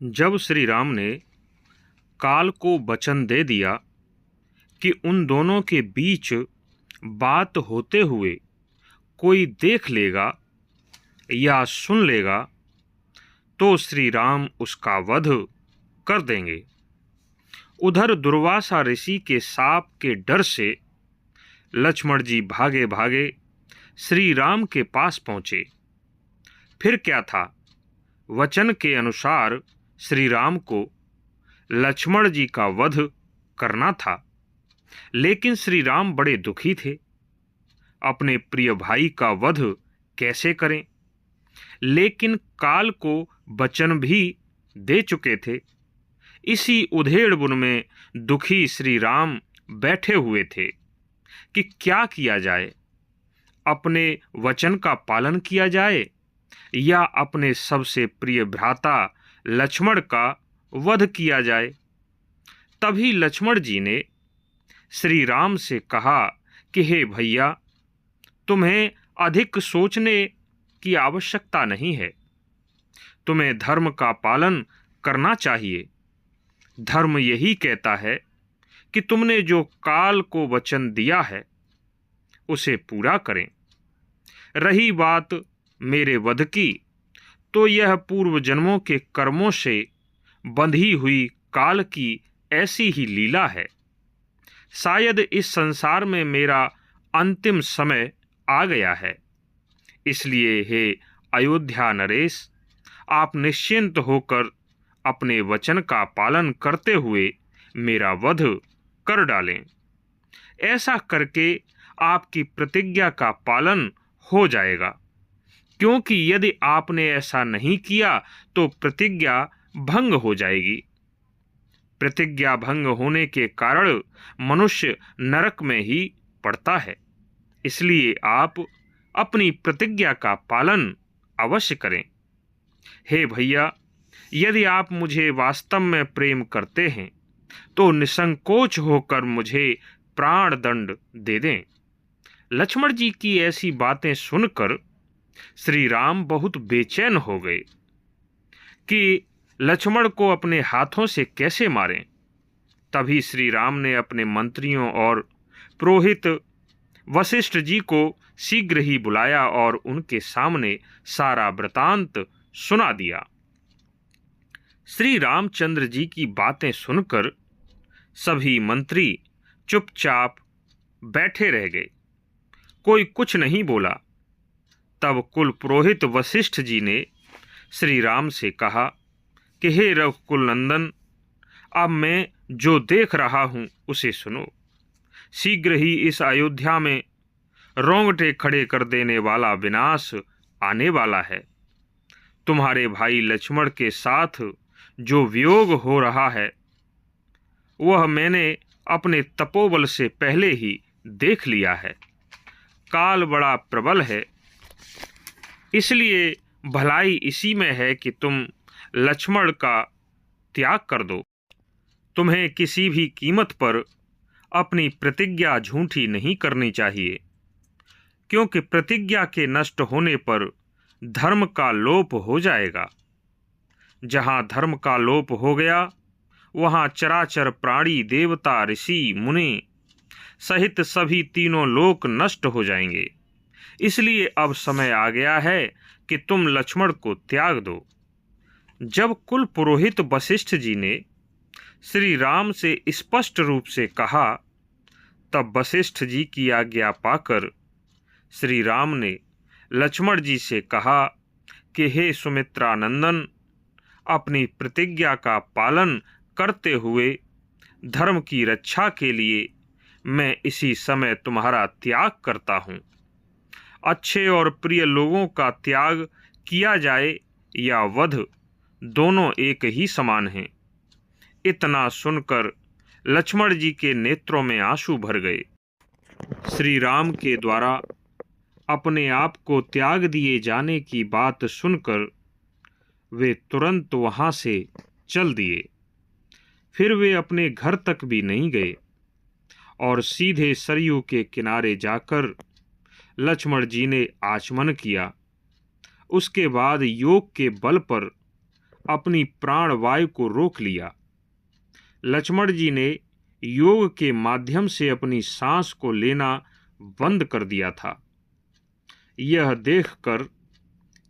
जब श्री राम ने काल को वचन दे दिया कि उन दोनों के बीच बात होते हुए कोई देख लेगा या सुन लेगा तो श्री राम उसका वध कर देंगे। उधर दुर्वासा ऋषि के शाप के डर से लक्ष्मण जी भागे भागे श्री राम के पास पहुँचे। फिर क्या था, वचन के अनुसार श्री राम को लक्ष्मण जी का वध करना था, लेकिन श्री राम बड़े दुखी थे। अपने प्रिय भाई का वध कैसे करें? लेकिन काल को वचन भी दे चुके थे। इसी उधेड़-बुन में दुखी श्री राम बैठे हुए थे कि क्या किया जाए, अपने वचन का पालन किया जाए या अपने सबसे प्रिय भ्राता लक्ष्मण का वध किया जाए। तभी लक्ष्मण जी ने श्री राम से कहा कि हे भैया, तुम्हें अधिक सोचने की आवश्यकता नहीं है। तुम्हें धर्म का पालन करना चाहिए। धर्म यही कहता है कि तुमने जो काल को वचन दिया है उसे पूरा करें। रही बात मेरे वध की, तो यह पूर्व जन्मों के कर्मों से बंधी हुई काल की ऐसी ही लीला है। शायद इस संसार में मेरा अंतिम समय आ गया है। इसलिए हे अयोध्या नरेश, आप निश्चिंत होकर अपने वचन का पालन करते हुए मेरा वध कर डालें। ऐसा करके आपकी प्रतिज्ञा का पालन हो जाएगा, क्योंकि यदि आपने ऐसा नहीं किया तो प्रतिज्ञा भंग हो जाएगी। प्रतिज्ञा भंग होने के कारण मनुष्य नरक में ही पड़ता है। इसलिए आप अपनी प्रतिज्ञा का पालन अवश्य करें। हे भैया, यदि आप मुझे वास्तव में प्रेम करते हैं तो निसंकोच होकर मुझे प्राण दंड दे दें। लक्ष्मण जी की ऐसी बातें सुनकर श्री राम बहुत बेचैन हो गए कि लक्ष्मण को अपने हाथों से कैसे मारें। तभी श्री राम ने अपने मंत्रियों और पुरोहित वशिष्ठ जी को शीघ्र ही बुलाया और उनके सामने सारा वृतांत सुना दिया। श्री रामचंद्र जी की बातें सुनकर सभी मंत्री चुपचाप बैठे रह गए। कोई कुछ नहीं बोला। तब कुल पुरोहित वशिष्ठ जी ने श्री राम से कहा कि हे रघुकुल नंदन, अब मैं जो देख रहा हूँ उसे सुनो। शीघ्र ही इस अयोध्या में रोंगटे खड़े कर देने वाला विनाश आने वाला है। तुम्हारे भाई लक्ष्मण के साथ जो वियोग हो रहा है वह मैंने अपने तपोबल से पहले ही देख लिया है। काल बड़ा प्रबल है, इसलिए भलाई इसी में है कि तुम लक्ष्मण का त्याग कर दो। तुम्हें किसी भी कीमत पर अपनी प्रतिज्ञा झूठी नहीं करनी चाहिए, क्योंकि प्रतिज्ञा के नष्ट होने पर धर्म का लोप हो जाएगा। जहाँ धर्म का लोप हो गया वहाँ चराचर प्राणी, देवता, ऋषि, मुनि सहित सभी तीनों लोक नष्ट हो जाएंगे। इसलिए अब समय आ गया है कि तुम लक्ष्मण को त्याग दो। जब कुल पुरोहित वशिष्ठ जी ने श्री राम से स्पष्ट रूप से कहा, तब वशिष्ठ जी की आज्ञा पाकर श्री राम ने लक्ष्मण जी से कहा कि हे सुमित्रा नंदन, अपनी प्रतिज्ञा का पालन करते हुए धर्म की रक्षा के लिए मैं इसी समय तुम्हारा त्याग करता हूँ। अच्छे और प्रिय लोगों का त्याग किया जाए या वध, दोनों एक ही समान हैं। इतना सुनकर लक्ष्मण जी के नेत्रों में आंसू भर गए। श्री राम के द्वारा अपने आप को त्याग दिए जाने की बात सुनकर वे तुरंत वहाँ से चल दिए। फिर वे अपने घर तक भी नहीं गए और सीधे सरयू के किनारे जाकर लक्ष्मण जी ने आचमन किया। उसके बाद योग के बल पर अपनी प्राणवायु को रोक लिया। लक्ष्मण जी ने योग के माध्यम से अपनी सांस को लेना बंद कर दिया था। यह देखकर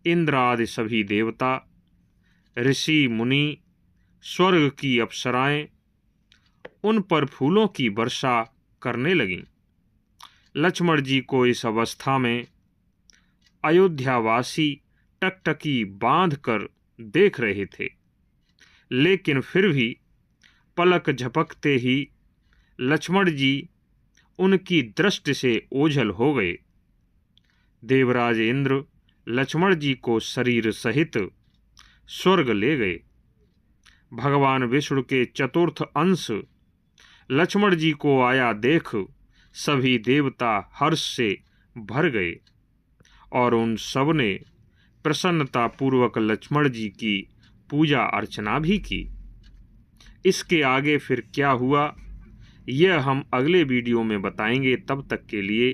इंद्र आदि सभी देवता, ऋषि मुनि, स्वर्ग की अप्सराएं उन पर फूलों की वर्षा करने लगीं। लक्ष्मण जी को इस अवस्था में अयोध्यावासी टकटकी बांध कर देख रहे थे, लेकिन फिर भी पलक झपकते ही लक्ष्मण जी उनकी दृष्टि से ओझल हो गए। देवराज इंद्र लक्ष्मण जी को शरीर सहित स्वर्ग ले गए। भगवान विष्णु के चतुर्थ अंश लक्ष्मण जी को आया देख सभी देवता हर्ष से भर गए और उन सब ने प्रसन्नता पूर्वक लक्ष्मण जी की पूजा अर्चना भी की। इसके आगे फिर क्या हुआ यह हम अगले वीडियो में बताएंगे। तब तक के लिए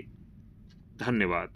धन्यवाद।